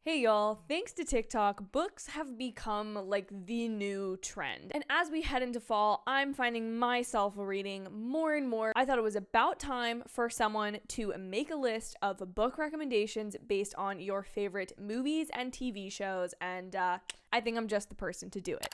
Hey y'all, thanks to TikTok, books have become like the new trend. And as we head into fall, I'm finding myself reading more and more. I thought it was about time for someone to make a list of book recommendations based on your favorite movies and TV shows, and I think I'm just the person to do it.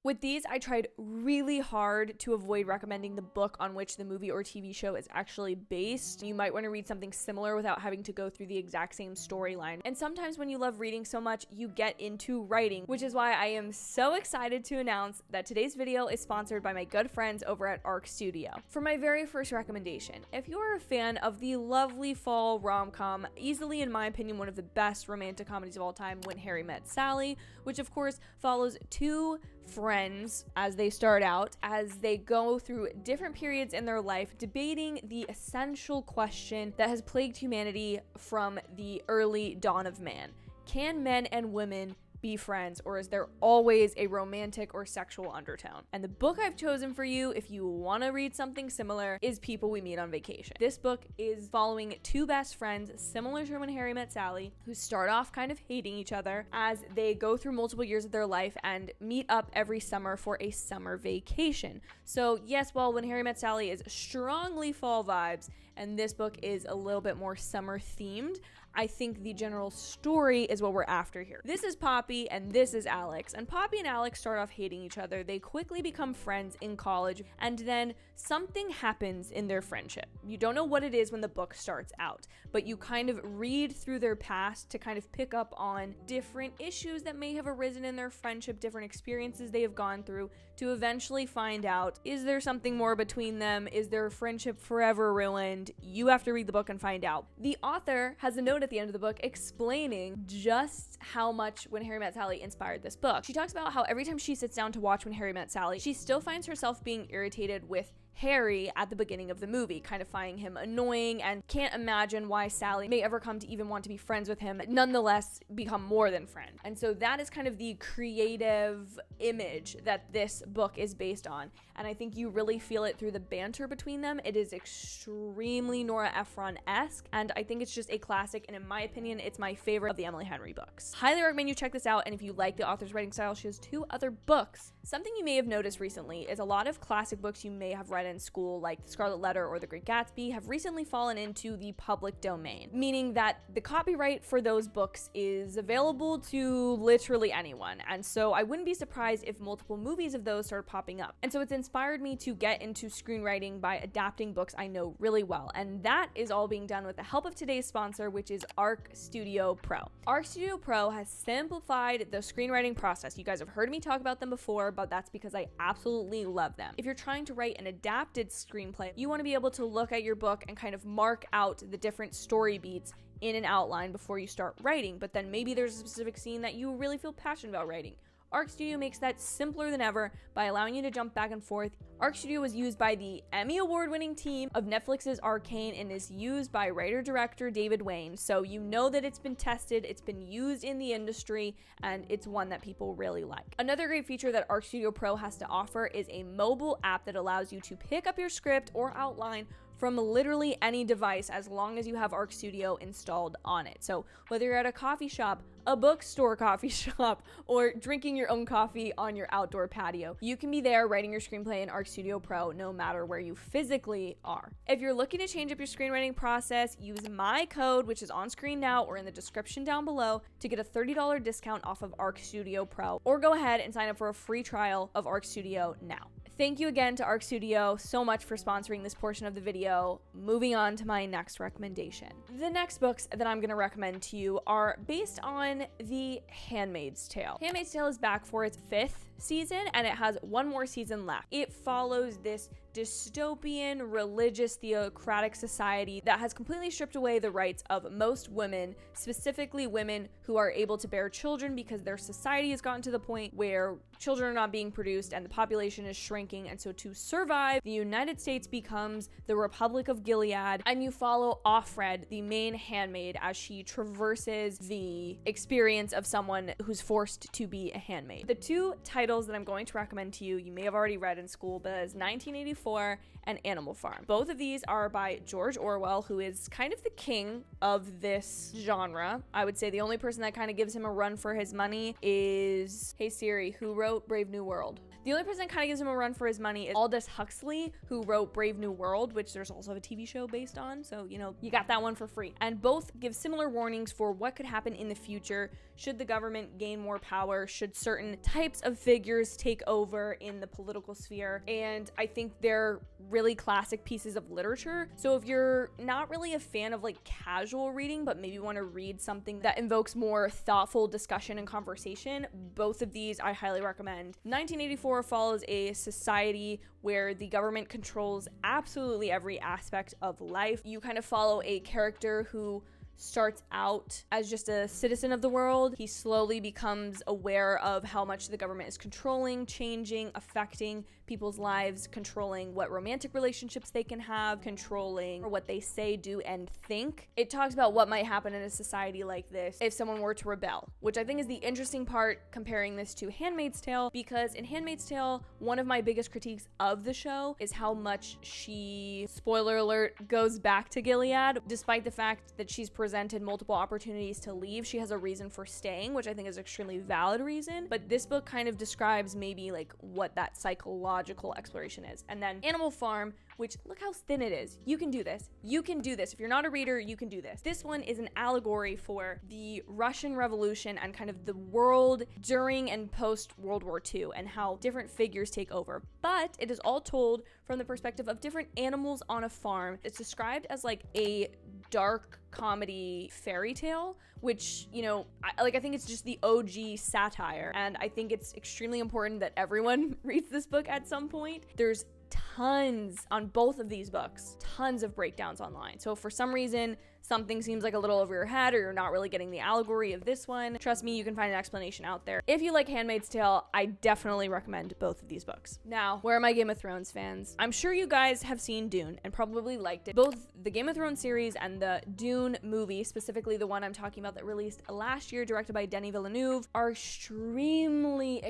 With these, I tried really hard to avoid recommending the book on which the movie or TV show is actually based. You might want to read something similar without having to go through the exact same storyline. And sometimes when you love reading so much, you get into writing, which is why I am so excited to announce that today's video is sponsored by my good friends over at Arc Studio. For my very first recommendation, if you're a fan of the lovely fall rom-com, easily in my opinion one of the best romantic comedies of all time, When Harry Met Sally, which of course follows two friends as they start out, as they go through different periods in their life, debating the essential question that has plagued humanity from the early dawn of man. Can men and women be friends, or is there always a romantic or sexual undertone? And the book I've chosen for you, if you want to read something similar, is People We Meet on Vacation. This book is following two best friends, similar to When Harry Met Sally, who start off kind of hating each other as they go through multiple years of their life and meet up every summer for a summer vacation. So yes, while When Harry Met Sally is strongly fall vibes, and this book is a little bit more summer themed, I think the general story is what we're after here. This is Poppy and this is Alex. And Poppy and Alex start off hating each other. They quickly become friends in college, and then something happens in their friendship. You don't know what it is when the book starts out, but you kind of read through their past to kind of pick up on different issues that may have arisen in their friendship, different experiences they have gone through, to eventually find out, is there something more between them? Is their friendship forever ruined? You have to read the book and find out. The author has a note at the end of the book explaining just how much When Harry Met Sally inspired this book. She talks about how every time she sits down to watch When Harry Met Sally, she still finds herself being irritated with Harry at the beginning of the movie, kind of finding him annoying, and can't imagine why Sally may ever come to even want to be friends with him, nonetheless become more than friends. And so that is kind of the creative image that this book is based on. And I think you really feel it through the banter between them. It is extremely Nora Ephron-esque, and I think it's just a classic, and in my opinion, it's my favorite of the Emily Henry books. Highly recommend you check this out, and if you like the author's writing style, she has two other books. Something you may have noticed recently is a lot of classic books you may have read in school, like The Scarlet Letter or The Great Gatsby, have recently fallen into the public domain, meaning that the copyright for those books is available to literally anyone. And so I wouldn't be surprised if multiple movies of those started popping up. And so it's inspired me to get into screenwriting by adapting books I know really well. And that is all being done with the help of today's sponsor, which is Arc Studio Pro. Arc Studio Pro has simplified the screenwriting process. You guys have heard me talk about them before, but that's because I absolutely love them. If you're trying to write an adapted screenplay, you want to be able to look at your book and kind of mark out the different story beats in an outline before you start writing, but then maybe there's a specific scene that you really feel passionate about writing. Arc Studio makes that simpler than ever by allowing you to jump back and forth. Arc Studio was used by the Emmy award-winning team of Netflix's Arcane and is used by writer-director David Wayne, so you know that it's been tested, it's been used in the industry, and it's one that people really like. Another great feature that Arc Studio Pro has to offer is a mobile app that allows you to pick up your script or outline from literally any device as long as you have Arc Studio installed on it. So whether you're at a coffee shop, a bookstore coffee shop, or drinking your own coffee on your outdoor patio, you can be there writing your screenplay in Arc Studio Pro no matter where you physically are. If you're looking to change up your screenwriting process, use my code, which is on screen now or in the description down below, to get a $30 discount off of Arc Studio Pro, or go ahead and sign up for a free trial of Arc Studio now. Thank you again to Arc Studio so much for sponsoring this portion of the video. Moving on to my next recommendation. The next books that I'm going to recommend to you are based on The Handmaid's Tale. Handmaid's Tale is back for its 5th season, and it has one more season left. It follows this dystopian, religious, theocratic society that has completely stripped away the rights of most women, specifically women who are able to bear children, because their society has gotten to the point where children are not being produced and the population is shrinking. And so to survive, the United States becomes the Republic of Gilead, and you follow Offred, the main handmaid, as she traverses the experience of someone who's forced to be a handmaid. The two titles that I'm going to recommend to you, you may have already read in school, but is 1984 1984 and Animal Farm. Both of these are by George Orwell, who is kind of the king of this genre. I would say the only person that kind of gives him a run for his money is, hey Siri, who wrote Brave New World? The only person that kind of gives him a run for his money is Aldous Huxley, who wrote Brave New World, which there's also a TV show based on. So, you know, you got that one for free. And both give similar warnings for what could happen in the future should the government gain more power, should certain types of figures take over in the political sphere. And I think they're really classic pieces of literature. So if you're not really a fan of like casual reading, but maybe want to read something that invokes more thoughtful discussion and conversation, both of these I highly recommend. 1984 follows a society where the government controls absolutely every aspect of life. You kind of follow a character who starts out as just a citizen of the world. He slowly becomes aware of how much the government is controlling, changing, affecting people's lives, controlling what romantic relationships they can have, controlling what they say, do, and think. It talks about what might happen in a society like this if someone were to rebel, which I think is the interesting part comparing this to Handmaid's Tale, because in Handmaid's Tale, one of my biggest critiques of the show is how much she, spoiler alert, goes back to Gilead. Despite the fact that she's presented multiple opportunities to leave, she has a reason for staying, which I think is an extremely valid reason. But this book kind of describes maybe like what that psychological exploration is. And then Animal Farm, which look how thin it is. You can do this. You can do this. If you're not a reader, you can do this. This one is an allegory for the Russian Revolution and kind of the world during and post World War II and how different figures take over. But it is all told from the perspective of different animals on a farm. It's described as like a dark comedy fairy tale, which, you know, I think it's just the OG satire. And I think it's extremely important that everyone reads this book at some point. There's tons on both of these books, tons of breakdowns online. So if for some reason something seems like a little over your head or you're not really getting the allegory of this one, trust me, you can find an explanation out there. If you like Handmaid's Tale, I definitely recommend both of these books. Now, where are my Game of Thrones fans? I'm sure you guys have seen Dune and probably liked it. Both the Game of Thrones series and the Dune movie, specifically the one I'm talking about that released last year, directed by Denis Villeneuve, are extremely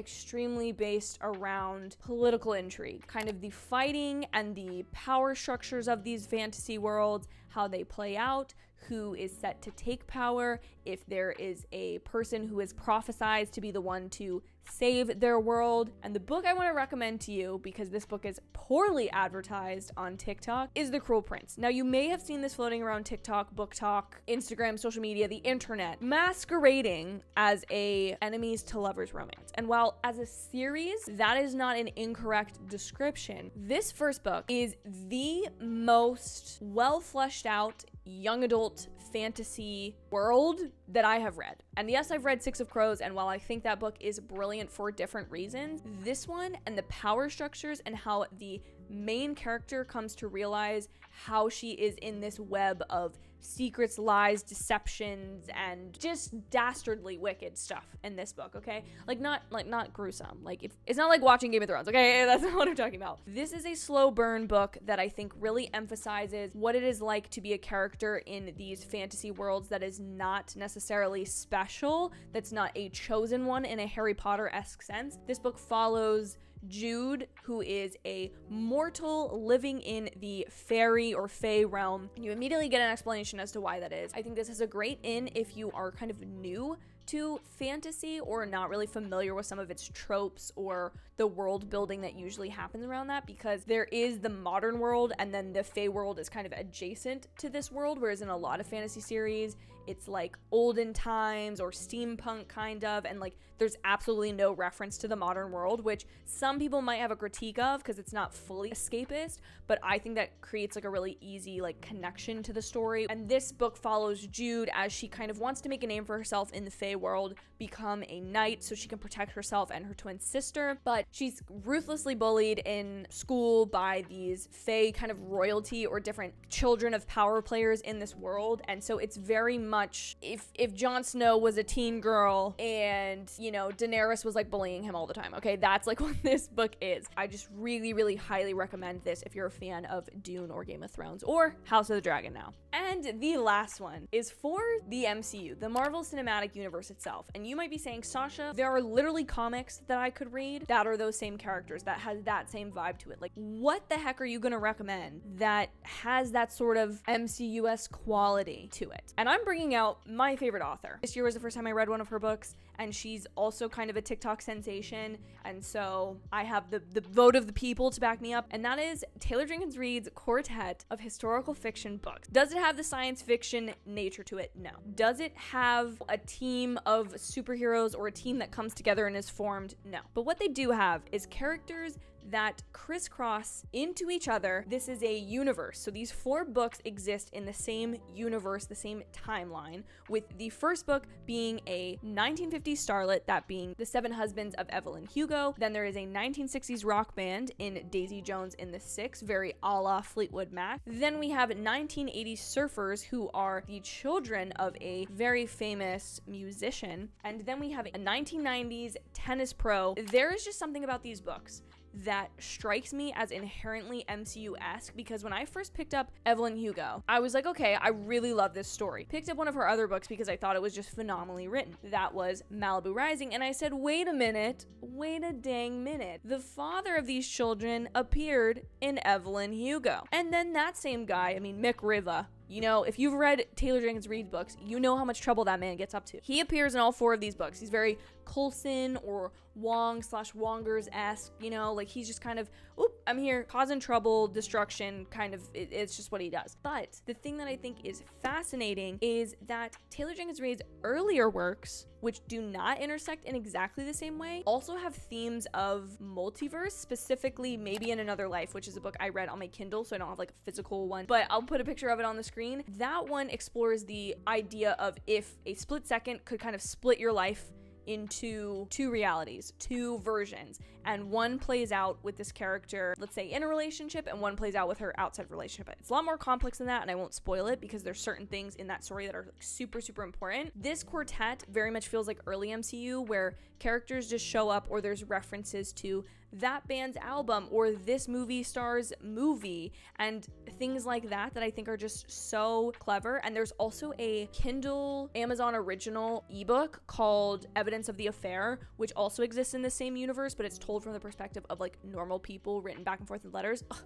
based around political intrigue, kind of the fighting and the power structures of these fantasy worlds, how they play out, who is set to take power, if there is a person who is prophesized to be the one to save their world. And the book I want to recommend to you, because this book is poorly advertised on TikTok, is The Cruel Prince. Now, you may have seen this floating around TikTok, Book Talk, Instagram, social media, the internet, masquerading as a enemies to lovers romance. And while as a series, that is not an incorrect description, this first book is the most well fleshed out young adult fantasy world that I have read. And yes, I've read Six of Crows, and while I think that book is brilliant for different reasons, this one and the power structures and how the main character comes to realize how she is in this web of secrets, lies, deceptions, and just dastardly wicked stuff in this book, okay? Not gruesome. Like, it's not like watching Game of Thrones, okay? That's not what I'm talking about. This is a slow burn book that I think really emphasizes what it is like to be a character in these fantasy worlds that is not necessarily special, that's not a chosen one in a Harry Potter-esque sense. This book follows Jude, who is a mortal living in the fairy or fae realm. You immediately get an explanation as to why that is. I think this is a great in if you are kind of new to fantasy or not really familiar with some of its tropes or the world building that usually happens around that, because there is the modern world and then the fae world is kind of adjacent to this world, whereas in a lot of fantasy series it's like olden times or steampunk kind of, and like there's absolutely no reference to the modern world, which some people might have a critique of because it's not fully escapist, but I think that creates like a really easy like connection to the story. And this book follows Jude as she kind of wants to make a name for herself in the fae world, become a knight so she can protect herself and her twin sister, but she's ruthlessly bullied in school by these fae kind of royalty or different children of power players in this world. And so it's very much much if Jon Snow was a teen girl and, you know, Daenerys was like bullying him all the time. Okay, that's like what this book is. I just really, really highly recommend this if you're a fan of Dune or Game of Thrones or House of the Dragon now. And the last one is for the MCU, the Marvel Cinematic Universe itself. And you might be saying, Sasha, there are literally comics that I could read that are those same characters, that has that same vibe to it. Like, what the heck are you gonna recommend that has that sort of MCU-esque quality to it? And I'm bringing out my favorite author. This year was the first time I read one of her books, and she's also kind of a TikTok sensation, and so I have the vote of the people to back me up, and that is Taylor Jenkins Reid's quartet of historical fiction books. Does it have the science fiction nature to it? No. Does it have a team of superheroes or a team that comes together and is formed? No. But what they do have is characters that crisscross into each other. This is a universe. So these 4 books exist in the same universe, the same timeline, with the first book being a 1950s starlet, that being The Seven Husbands of Evelyn Hugo. Then there is a 1960s rock band in Daisy Jones and the Six, very a la Fleetwood Mac. Then we have 1980s surfers who are the children of a very famous musician. And then we have a 1990s tennis pro. There is just something about these books that strikes me as inherently MCU-esque, because when I first picked up Evelyn Hugo, I was like, okay, I really love this story. Picked up one of her other books because I thought it was just phenomenally written. That was Malibu Rising, and I said, wait a dang minute. The father of these children appeared in Evelyn Hugo. And then that same guy, Mick Riva, you know, if you've read Taylor Jenkins Reid's books, you know how much trouble that man gets up to. He appears in all 4 of these books. He's very Coulson or Wong/Wongers-esque, you know, like he's just kind of, oop, I'm here causing trouble, destruction, kind of, it's just what he does. But the thing that I think is fascinating is that Taylor Jenkins Reid's earlier works, which do not intersect in exactly the same way, also have themes of multiverse, specifically Maybe in Another Life, which is a book I read on my Kindle, so I don't have like a physical one, but I'll put a picture of it on the screen. That one explores the idea of if a split second could kind of split your life into 2 realities, 2 versions, and one plays out with this character, let's say in a relationship, and one plays out with her outside relationship. It's a lot more complex than that, and I won't spoil it because there's certain things in that story that are like super, super important. This quartet very much feels like early MCU, where characters just show up or there's references to that band's album or this movie star's movie and things like that I think are just so clever. And there's also a Kindle Amazon original ebook called Evidence of the Affair, which also exists in the same universe, but it's told from the perspective of like normal people written back and forth in letters. Ugh.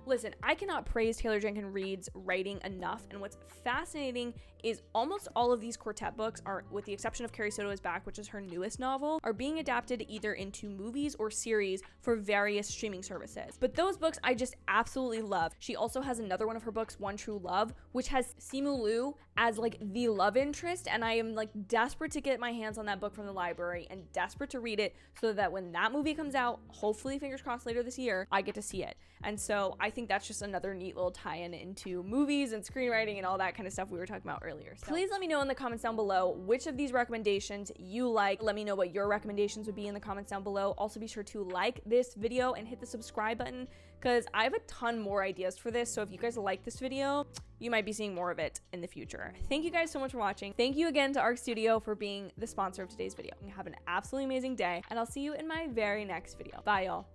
Listen, I cannot praise Taylor Jenkins Reid's writing enough, and what's fascinating is almost all of these quartet books are, with the exception of Carrie Soto is Back, which is her newest novel, are being adapted either into movies or series for various streaming services. But those books I just absolutely love. She also has another one of her books, One True Love, which has Simu Liu as like the love interest, and I am like desperate to get my hands on that book from the library and desperate to read it so that when that movie comes out, hopefully fingers crossed later this year, I get to see it. And so I think that's just another neat little tie-in into movies and screenwriting and all that kind of stuff we were talking about earlier. So please let me know in the comments down below which of these recommendations you like. Let me know what your recommendations would be in the comments down below. Also be sure to like this video and hit the subscribe button because I have a ton more ideas for this. So if you guys like this video, you might be seeing more of it in the future. Thank you guys so much for watching. Thank you again to Arc Studio for being the sponsor of today's video. Have an absolutely amazing day, and I'll see you in my very next video. Bye, y'all.